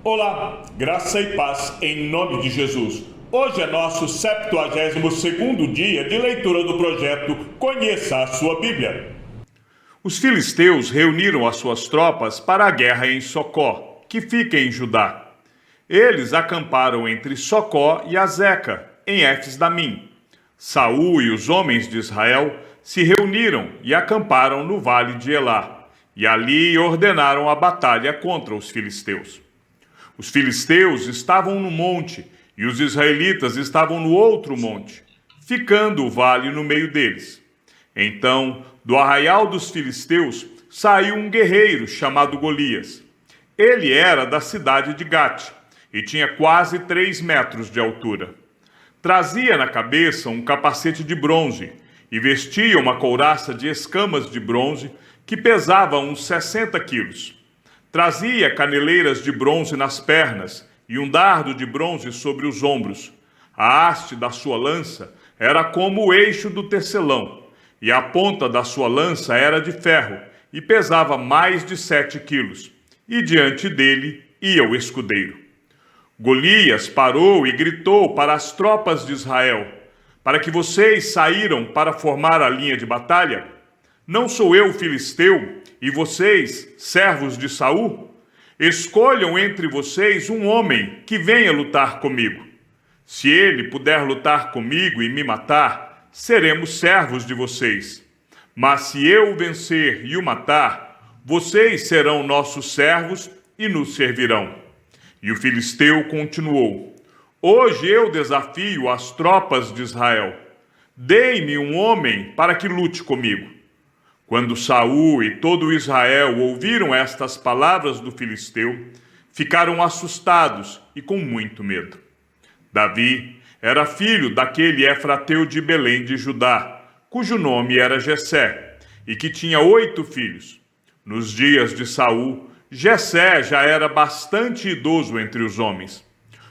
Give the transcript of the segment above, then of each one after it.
Olá, graça e paz em nome de Jesus. Hoje é nosso 72º dia de leitura do projeto Conheça a Sua Bíblia. Os filisteus reuniram as suas tropas para a guerra em Socó, que fica em Judá. Eles acamparam entre Socó e Azeca, em Éfes-Damim. Saul e os homens de Israel se reuniram e acamparam no vale de Elá, e ali ordenaram a batalha contra os filisteus. Os filisteus estavam no monte e os israelitas estavam no outro monte, ficando o vale no meio deles. Então, do arraial dos filisteus, saiu um guerreiro chamado Golias. Ele era da cidade de Gate e tinha quase 3 metros de altura. Trazia na cabeça um capacete de bronze e vestia uma couraça de escamas de bronze que pesava uns 60 quilos. Trazia caneleiras de bronze nas pernas e um dardo de bronze sobre os ombros. A haste da sua lança era como o eixo do tecelão, e a ponta da sua lança era de ferro e pesava mais de 7 quilos. E diante dele ia o escudeiro. Golias parou e gritou para as tropas de Israel: para que vocês saíram para formar a linha de batalha? Não sou eu filisteu, e vocês, servos de Saul? Escolham entre vocês um homem que venha lutar comigo. Se ele puder lutar comigo e me matar, seremos servos de vocês. Mas se eu o vencer e o matar, vocês serão nossos servos e nos servirão. E o filisteu continuou: hoje eu desafio as tropas de Israel. Dei-me um homem para que lute comigo. Quando Saul e todo Israel ouviram estas palavras do filisteu, ficaram assustados e com muito medo. Davi era filho daquele efrateu de Belém de Judá, cujo nome era Jessé, e que tinha 8 filhos. Nos dias de Saul, Jessé já era bastante idoso entre os homens.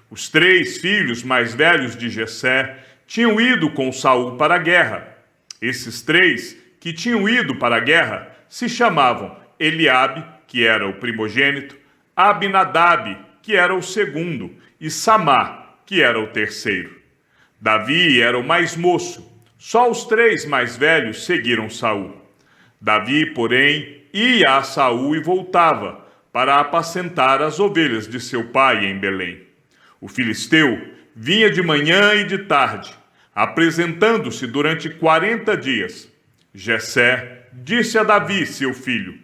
Os 3 filhos mais velhos de Jessé tinham ido com Saul para a guerra. Esses 3 que tinham ido para a guerra se chamavam Eliabe, que era o primogênito, Abinadab, que era o segundo, e Samá, que era o terceiro. Davi era o mais moço. Só os 3 mais velhos seguiram Saul. Davi, porém, ia a Saul e voltava para apacentar as ovelhas de seu pai em Belém. O filisteu vinha de manhã e de tarde, apresentando-se durante 40 dias. Jessé disse a Davi, seu filho: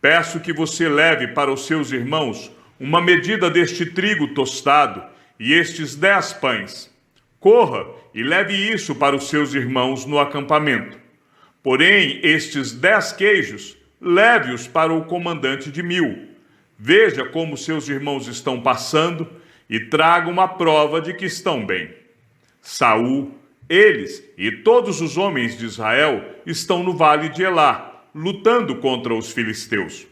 peço que você leve para os seus irmãos uma medida deste trigo tostado e estes 10 pães. Corra e leve isso para os seus irmãos no acampamento. Porém, estes 10 queijos, leve-os para o comandante de 1000. Veja como seus irmãos estão passando e traga uma prova de que estão bem. Saul, eles e todos os homens de Israel estão no vale de Elá, lutando contra os filisteus.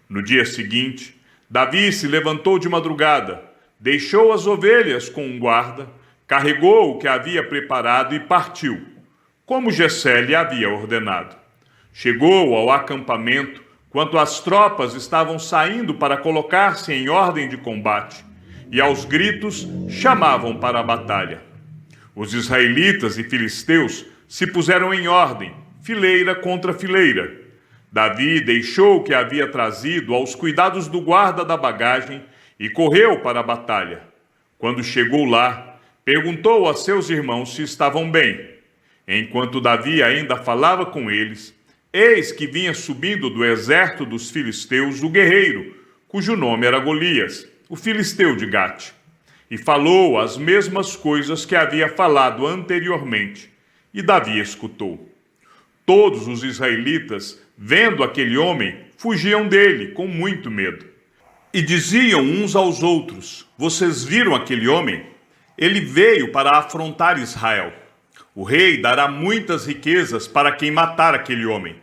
No dia seguinte, Davi se levantou de madrugada, deixou as ovelhas com um guarda, carregou o que havia preparado e partiu, como Jessé lhe havia ordenado. Chegou ao acampamento quando as tropas estavam saindo para colocar-se em ordem de combate, e aos gritos chamavam para a batalha. Os israelitas e filisteus se puseram em ordem, fileira contra fileira. Davi deixou o que havia trazido aos cuidados do guarda da bagagem e correu para a batalha. Quando chegou lá, perguntou a seus irmãos se estavam bem. Enquanto Davi ainda falava com eles, eis que vinha subindo do exército dos filisteus o guerreiro, cujo nome era Golias, o filisteu de Gate. E falou as mesmas coisas que havia falado anteriormente, e Davi escutou. Todos os israelitas, vendo aquele homem, fugiam dele com muito medo. E diziam uns aos outros: vocês viram aquele homem? Ele veio para afrontar Israel. O rei dará muitas riquezas para quem matar aquele homem.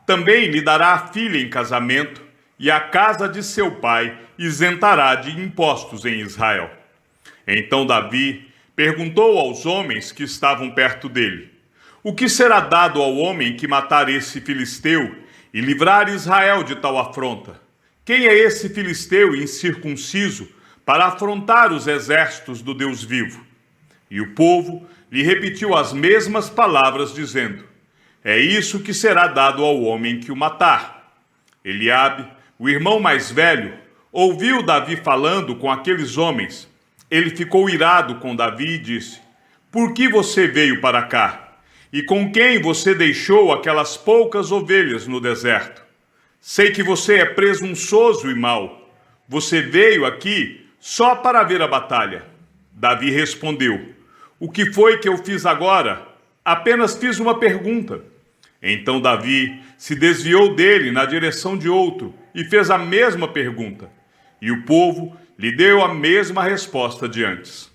Também lhe dará a filha em casamento, e a casa de seu pai isentará de impostos em Israel. Então Davi perguntou aos homens que estavam perto dele: o que será dado ao homem que matar esse filisteu e livrar Israel de tal afronta? Quem é esse filisteu incircunciso para afrontar os exércitos do Deus vivo. E o povo lhe repetiu as mesmas palavras, dizendo: é isso que será dado ao homem que o matar. Eliabe, o irmão mais velho, ouviu Davi falando com aqueles homens. Ele ficou irado com Davi e disse: por que você veio para cá? E com quem você deixou aquelas poucas ovelhas no deserto? Sei que você é presunçoso e mau. Você veio aqui só para ver a batalha. Davi respondeu: o que foi que eu fiz agora? Apenas fiz uma pergunta. Então Davi se desviou dele na direção de outro e fez a mesma pergunta. E o povo lhe deu a mesma resposta de antes.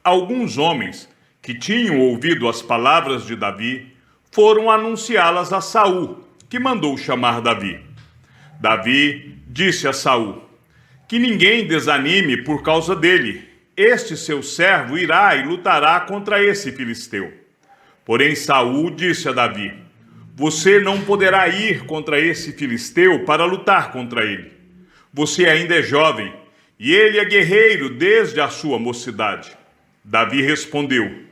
Alguns homens que tinham ouvido as palavras de Davi foram anunciá-las a Saul, que mandou chamar Davi. Davi disse a Saul: que ninguém desanime por causa dele. Este seu servo irá e lutará contra esse filisteu. Porém Saul disse a Davi: você não poderá ir contra esse filisteu para lutar contra ele. Você ainda é jovem, e ele é guerreiro desde a sua mocidade. Davi respondeu: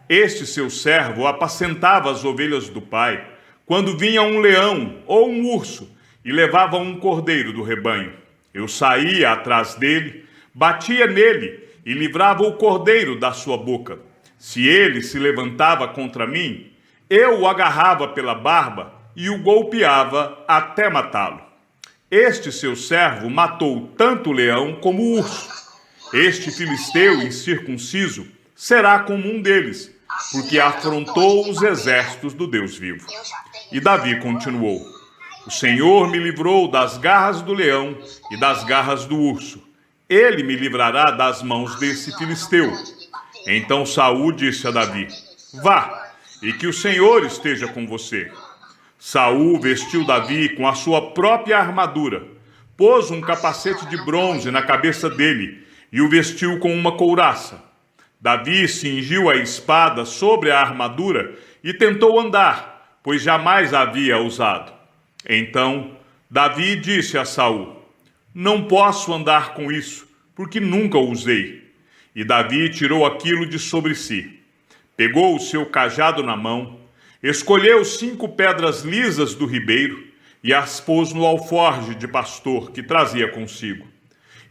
este seu servo apacentava as ovelhas do pai, quando vinha um leão ou um urso e levava um cordeiro do rebanho. Eu saía atrás dele, batia nele e livrava o cordeiro da sua boca. Se ele se levantava contra mim, eu o agarrava pela barba e o golpeava até matá-lo. Este seu servo matou tanto o leão como o urso. Este filisteu incircunciso será como um deles, porque afrontou os exércitos do Deus vivo. E Davi continuou: o Senhor me livrou das garras do leão e das garras do urso. Ele me livrará das mãos desse filisteu. Então Saul disse a Davi: vá, e que o Senhor esteja com você. Saul vestiu Davi com a sua própria armadura, pôs um capacete de bronze na cabeça dele e o vestiu com uma couraça. Davi cingiu a espada sobre a armadura e tentou andar, pois jamais a havia usado. Então Davi disse a Saul: não posso andar com isso, porque nunca o usei. E Davi tirou aquilo de sobre si. Pegou o seu cajado na mão, escolheu 5 pedras lisas do ribeiro e as pôs no alforje de pastor que trazia consigo.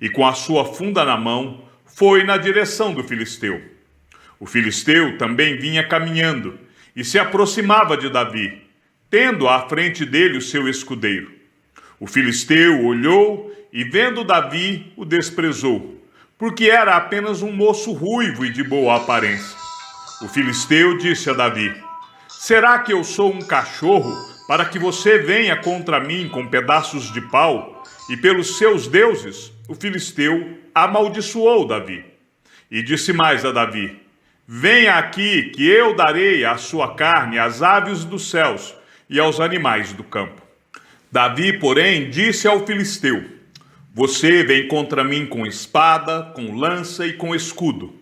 E com a sua funda na mão, foi na direção do filisteu. O filisteu também vinha caminhando e se aproximava de Davi, tendo à frente dele o seu escudeiro. O filisteu olhou e, vendo Davi, o desprezou, porque era apenas um moço ruivo e de boa aparência. O filisteu disse a Davi: será que eu sou um cachorro para que você venha contra mim com pedaços de pau? E pelos seus deuses, o filisteu amaldiçoou Davi. E disse mais a Davi: venha aqui, que eu darei a sua carne às aves dos céus e aos animais do campo. Davi, porém, disse ao filisteu: você vem contra mim com espada, com lança e com escudo.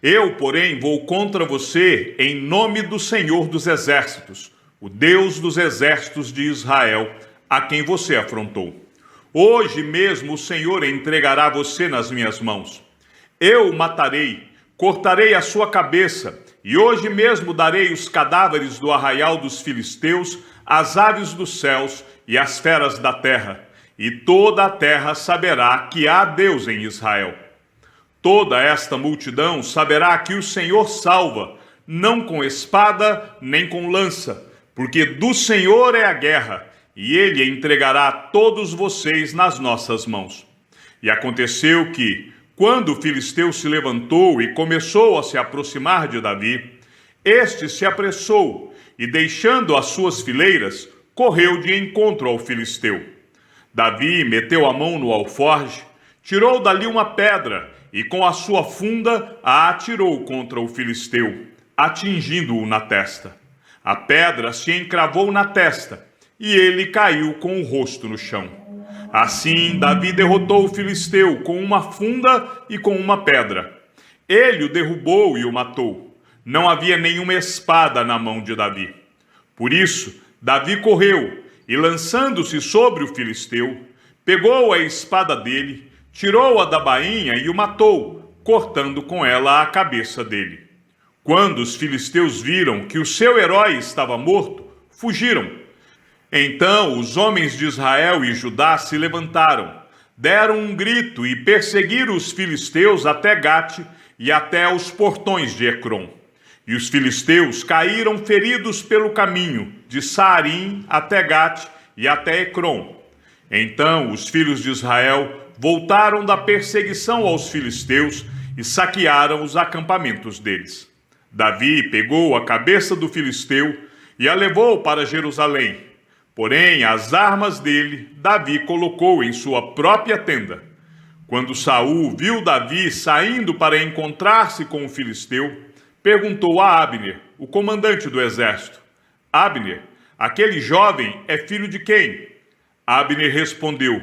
Eu, porém, vou contra você em nome do Senhor dos exércitos, o Deus dos exércitos de Israel, a quem você afrontou. Hoje mesmo o Senhor entregará você nas minhas mãos. Eu o matarei, cortarei a sua cabeça, e hoje mesmo darei os cadáveres do arraial dos filisteus às aves dos céus e às feras da terra, e toda a terra saberá que há Deus em Israel. Toda esta multidão saberá que o Senhor salva, não com espada nem com lança, porque do Senhor é a guerra, e ele entregará todos vocês nas nossas mãos. E aconteceu que, quando o filisteu se levantou e começou a se aproximar de Davi, este se apressou e, deixando as suas fileiras, correu de encontro ao filisteu. Davi meteu a mão no alforje, tirou dali uma pedra e com a sua funda a atirou contra o filisteu, atingindo-o na testa. A pedra se encravou na testa e ele caiu com o rosto no chão. Assim, Davi derrotou o filisteu com uma funda e com uma pedra. Ele o derrubou e o matou. Não havia nenhuma espada na mão de Davi. Por isso, Davi correu e, lançando-se sobre o filisteu, pegou a espada dele, tirou-a da bainha e o matou, cortando com ela a cabeça dele. Quando os filisteus viram que o seu herói estava morto, fugiram. Então os homens de Israel e Judá se levantaram, deram um grito e perseguiram os filisteus até Gate e até os portões de Ecrom. E os filisteus caíram feridos pelo caminho, de Saarim até Gate e até Ecrom. Então os filhos de Israel voltaram da perseguição aos filisteus e saquearam os acampamentos deles. Davi pegou a cabeça do filisteu e a levou para Jerusalém. Porém, as armas dele, Davi colocou em sua própria tenda. Quando Saul viu Davi saindo para encontrar-se com o filisteu, perguntou a Abner, o comandante do exército: Abner, aquele jovem é filho de quem? Abner respondeu: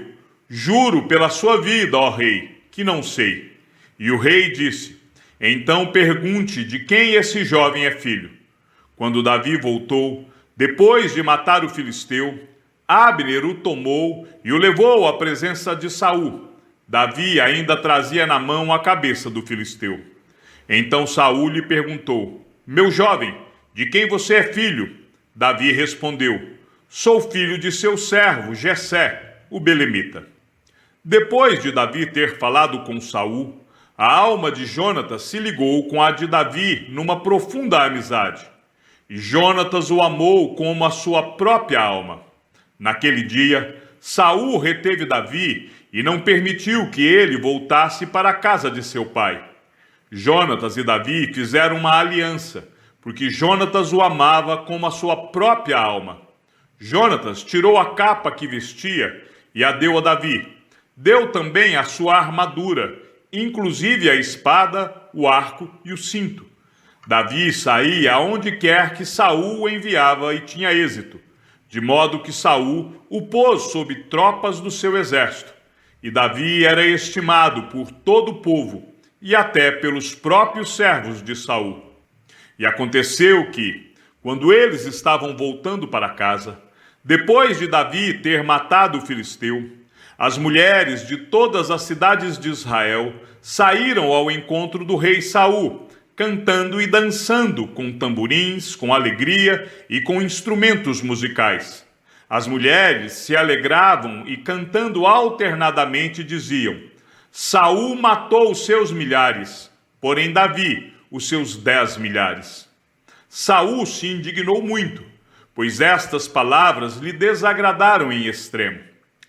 Juro pela sua vida, ó rei, que não sei. E o rei disse: Então pergunte de quem esse jovem é filho. Quando Davi voltou, depois de matar o filisteu, Abner o tomou e o levou à presença de Saul. Davi ainda trazia na mão a cabeça do filisteu. Então Saul lhe perguntou: Meu jovem, de quem você é filho? Davi respondeu: Sou filho de seu servo Jessé, o belemita. Depois de Davi ter falado com Saul, a alma de Jonatas se ligou com a de Davi numa profunda amizade. E Jonatas o amou como a sua própria alma. Naquele dia, Saul reteve Davi e não permitiu que ele voltasse para a casa de seu pai. Jonatas e Davi fizeram uma aliança, porque Jonatas o amava como a sua própria alma. Jonatas tirou a capa que vestia e a deu a Davi. Deu também a sua armadura, inclusive a espada, o arco e o cinto. Davi saía aonde quer que Saul o enviava e tinha êxito, de modo que Saul o pôs sob tropas do seu exército. E Davi era estimado por todo o povo e até pelos próprios servos de Saul. E aconteceu que, quando eles estavam voltando para casa, depois de Davi ter matado o filisteu, as mulheres de todas as cidades de Israel saíram ao encontro do rei Saul, cantando e dançando com tamborins, com alegria e com instrumentos musicais. As mulheres se alegravam e, cantando alternadamente, diziam: Saul matou os seus milhares, porém Davi os seus 10 milhares. Saul se indignou muito, pois estas palavras lhe desagradaram em extremo.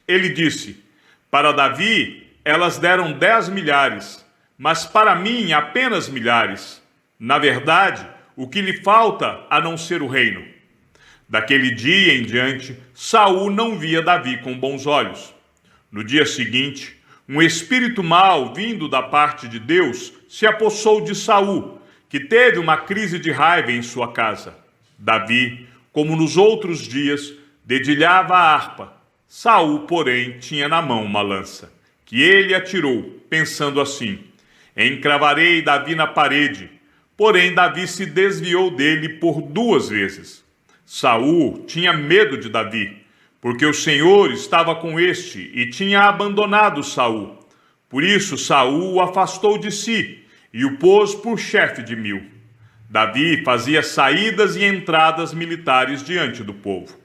Ele disse: Para Davi elas deram 10 milhares, mas para mim apenas milhares. Na verdade, o que lhe falta a não ser o reino? Daquele dia em diante, Saul não via Davi com bons olhos. No dia seguinte, um espírito mau vindo da parte de Deus se apossou de Saul, que teve uma crise de raiva em sua casa. Davi, como nos outros dias, dedilhava a harpa. Saul, porém, tinha na mão uma lança, que ele atirou, pensando assim: encravarei Davi na parede. Porém, Davi se desviou dele por 2 vezes. Saul tinha medo de Davi, porque o Senhor estava com este e tinha abandonado Saul. Por isso Saul o afastou de si e o pôs por chefe de 1000. Davi fazia saídas e entradas militares diante do povo.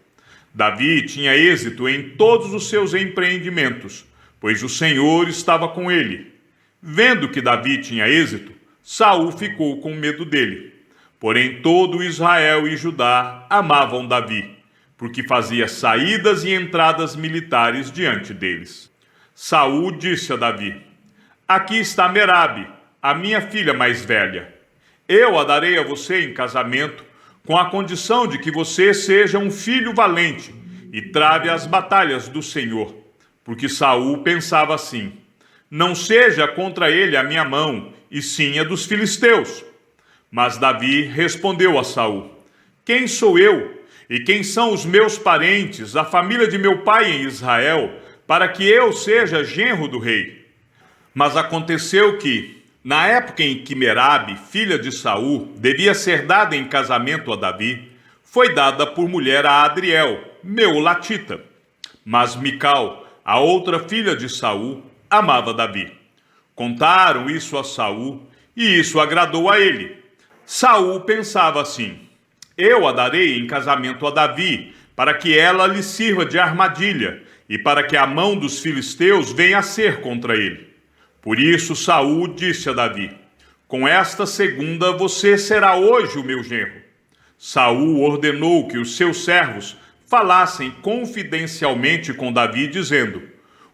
Davi tinha êxito em todos os seus empreendimentos, pois o Senhor estava com ele. Vendo que Davi tinha êxito, Saul ficou com medo dele. Porém, todo Israel e Judá amavam Davi, porque fazia saídas e entradas militares diante deles. Saul disse a Davi: Aqui está Merabe, a minha filha mais velha. Eu a darei a você em casamento, com a condição de que você seja um filho valente e trave as batalhas do Senhor. Porque Saul pensava assim: não seja contra ele a minha mão, e sim a dos filisteus. Mas Davi respondeu a Saul: Quem sou eu, e quem são os meus parentes, a família de meu pai em Israel, para que eu seja genro do rei? Mas aconteceu que, na época em que Merabe, filha de Saul, devia ser dada em casamento a Davi, foi dada por mulher a Adriel, meu latita. Mas Mical, a outra filha de Saul, amava Davi. Contaram isso a Saul, e isso agradou a ele. Saul pensava assim: eu a darei em casamento a Davi, para que ela lhe sirva de armadilha, e para que a mão dos filisteus venha a ser contra ele. Por isso Saul disse a Davi: com esta segunda você será hoje o meu genro. Saul ordenou que os seus servos falassem confidencialmente com Davi, dizendo: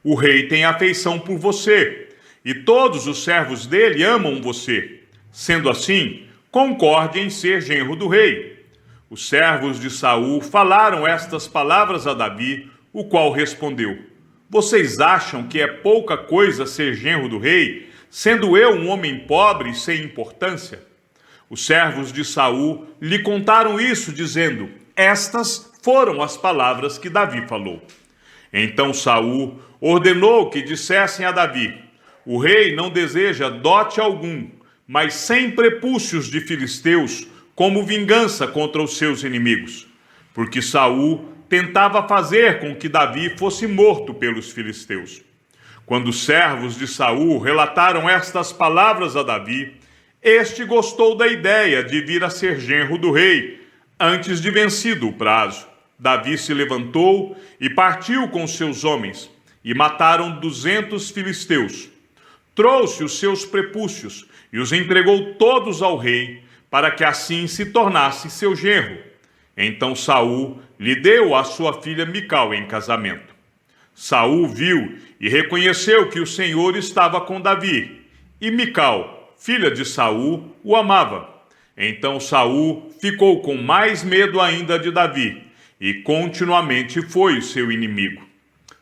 o rei tem afeição por você, e todos os servos dele amam você. Sendo assim, concorde em ser genro do rei. Os servos de Saul falaram estas palavras a Davi, o qual respondeu: vocês acham que é pouca coisa ser genro do rei, sendo eu um homem pobre e sem importância? Os servos de Saul lhe contaram isso, dizendo: estas foram as palavras que Davi falou. Então Saul ordenou que dissessem a Davi: o rei não deseja dote algum, mas 100 prepúcios de filisteus, como vingança contra os seus inimigos. Porque Saul tentava fazer com que Davi fosse morto pelos filisteus. Quando os servos de Saul relataram estas palavras a Davi, este gostou da ideia de vir a ser genro do rei, antes de vencido o prazo. Davi se levantou e partiu com seus homens, e mataram 200 filisteus. Trouxe os seus prepúcios e os entregou todos ao rei, para que assim se tornasse seu genro. Então Saul lhe deu a sua filha Mical em casamento. Saul viu e reconheceu que o Senhor estava com Davi, e Mical, filha de Saul, o amava. Então Saul ficou com mais medo ainda de Davi, e continuamente foi seu inimigo.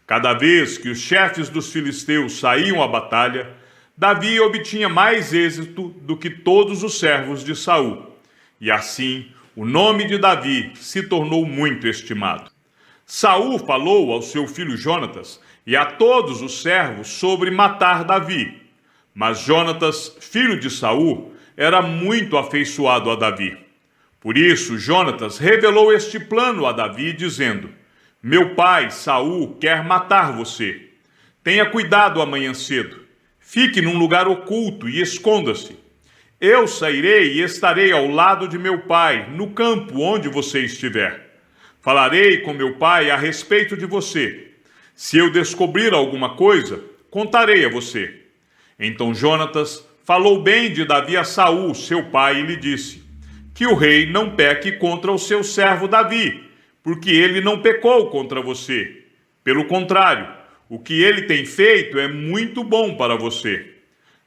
Cada vez que os chefes dos filisteus saíam à batalha, Davi obtinha mais êxito do que todos os servos de Saul. E assim, o nome de Davi se tornou muito estimado. Saul falou ao seu filho Jonatas e a todos os servos sobre matar Davi. Mas Jonatas, filho de Saul, era muito afeiçoado a Davi. Por isso, Jonatas revelou este plano a Davi, dizendo: meu pai, Saul, quer matar você. Tenha cuidado amanhã cedo. Fique num lugar oculto e esconda-se. Eu sairei e estarei ao lado de meu pai, no campo onde você estiver. Falarei com meu pai a respeito de você. Se eu descobrir alguma coisa, contarei a você. Então Jonatas falou bem de Davi a Saul, seu pai, e lhe disse: que o rei não peque contra o seu servo Davi, porque ele não pecou contra você. Pelo contrário, o que ele tem feito é muito bom para você.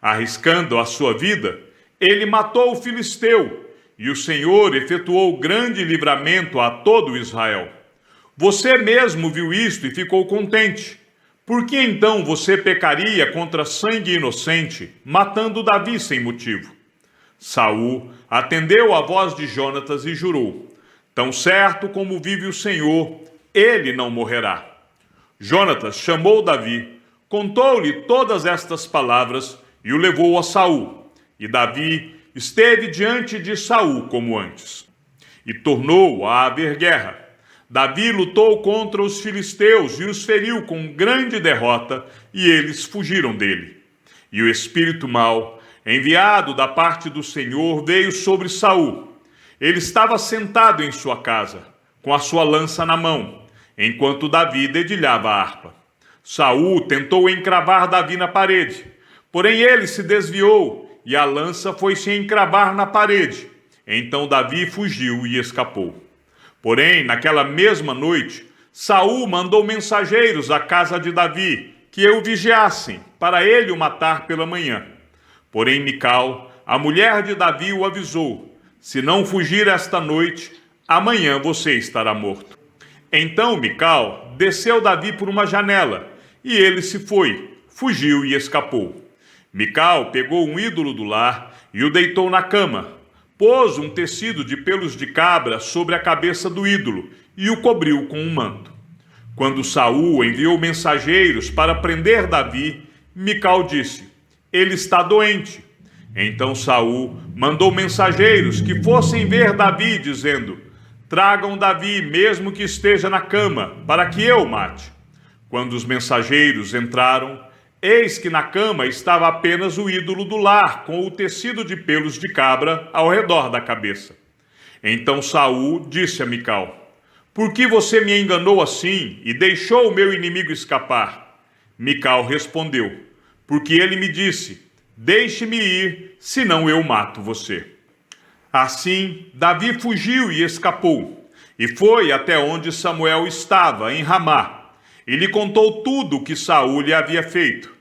Arriscando a sua vida, ele matou o filisteu, e o Senhor efetuou grande livramento a todo Israel. Você mesmo viu isto e ficou contente. Por que então você pecaria contra sangue inocente, matando Davi sem motivo? Saul atendeu à voz de Jonatas e jurou: tão certo como vive o Senhor, ele não morrerá. Jonatas chamou Davi, contou-lhe todas estas palavras e o levou a Saul. E Davi esteve diante de Saul como antes. E tornou a haver guerra. Davi lutou contra os filisteus e os feriu com grande derrota, e eles fugiram dele. E o espírito mau, enviado da parte do Senhor, veio sobre Saul. Ele estava sentado em sua casa, com a sua lança na mão, enquanto Davi dedilhava a harpa. Saul tentou encravar Davi na parede, porém ele se desviou, e a lança foi se encravar na parede. Então Davi fugiu e escapou. Porém, naquela mesma noite, Saul mandou mensageiros à casa de Davi, que o vigiassem, para ele o matar pela manhã. Porém Mical, a mulher de Davi, o avisou: se não fugir esta noite, amanhã você estará morto. Então Mical desceu Davi por uma janela, e ele se foi, fugiu e escapou. Mical pegou um ídolo do lar e o deitou na cama, pôs um tecido de pelos de cabra sobre a cabeça do ídolo e o cobriu com um manto. Quando Saul enviou mensageiros para prender Davi, Mical disse: ele está doente. Então Saul mandou mensageiros que fossem ver Davi, dizendo: tragam Davi, mesmo que esteja na cama, para que eu o mate. Quando os mensageiros entraram, Eis que na cama estava apenas o ídolo do lar, com o tecido de pelos de cabra ao redor da cabeça. Então Saul disse a Mical: por que você me enganou assim e deixou o meu inimigo escapar? Mical respondeu: porque ele me disse: deixe-me ir, senão eu mato você. Assim, Davi fugiu e escapou, e foi até onde Samuel estava, em Ramá, e lhe contou tudo o que Saul lhe havia feito.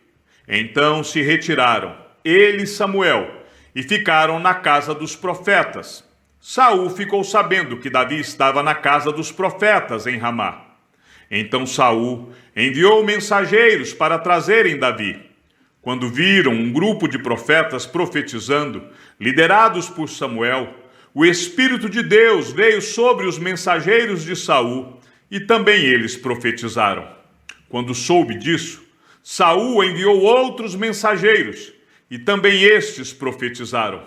Então se retiraram, ele e Samuel, e ficaram na casa dos profetas. Saul ficou sabendo que Davi estava na casa dos profetas em Ramá. Então Saul enviou mensageiros para trazerem Davi. Quando viram um grupo de profetas profetizando, liderados por Samuel, o Espírito de Deus veio sobre os mensageiros de Saul, e também eles profetizaram. Quando soube disso, Saul enviou outros mensageiros, e também estes profetizaram.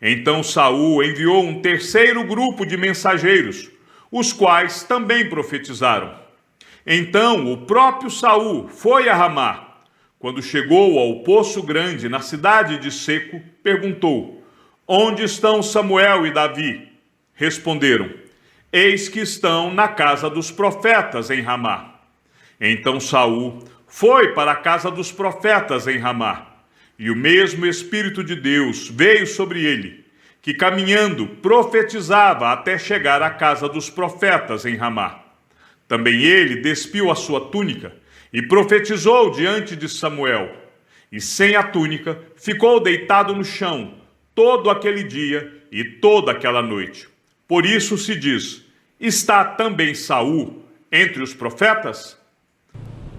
Então Saul enviou um terceiro grupo de mensageiros, os quais também profetizaram. Então o próprio Saul foi a Ramá. Quando chegou ao Poço Grande, na cidade de Seco, perguntou: onde estão Samuel e Davi? Responderam: eis que estão na casa dos profetas em Ramá. Então Saul foi para a casa dos profetas em Ramá, e o mesmo Espírito de Deus veio sobre ele, que caminhando profetizava até chegar à casa dos profetas em Ramá. Também ele despiu a sua túnica e profetizou diante de Samuel, e sem a túnica ficou deitado no chão todo aquele dia e toda aquela noite. Por isso se diz: está também Saul entre os profetas?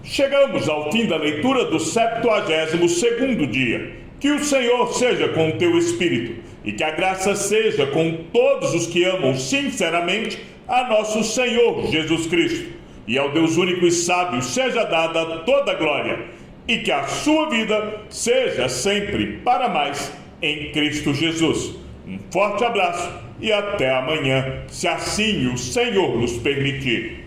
Chegamos ao fim da leitura do 72º dia. Que o Senhor seja com o teu espírito, e que a graça seja com todos os que amam sinceramente a nosso Senhor Jesus Cristo. E ao Deus único e sábio seja dada toda a glória, e que a sua vida seja sempre para mais em Cristo Jesus. Um forte abraço e até amanhã, se assim o Senhor nos permitir.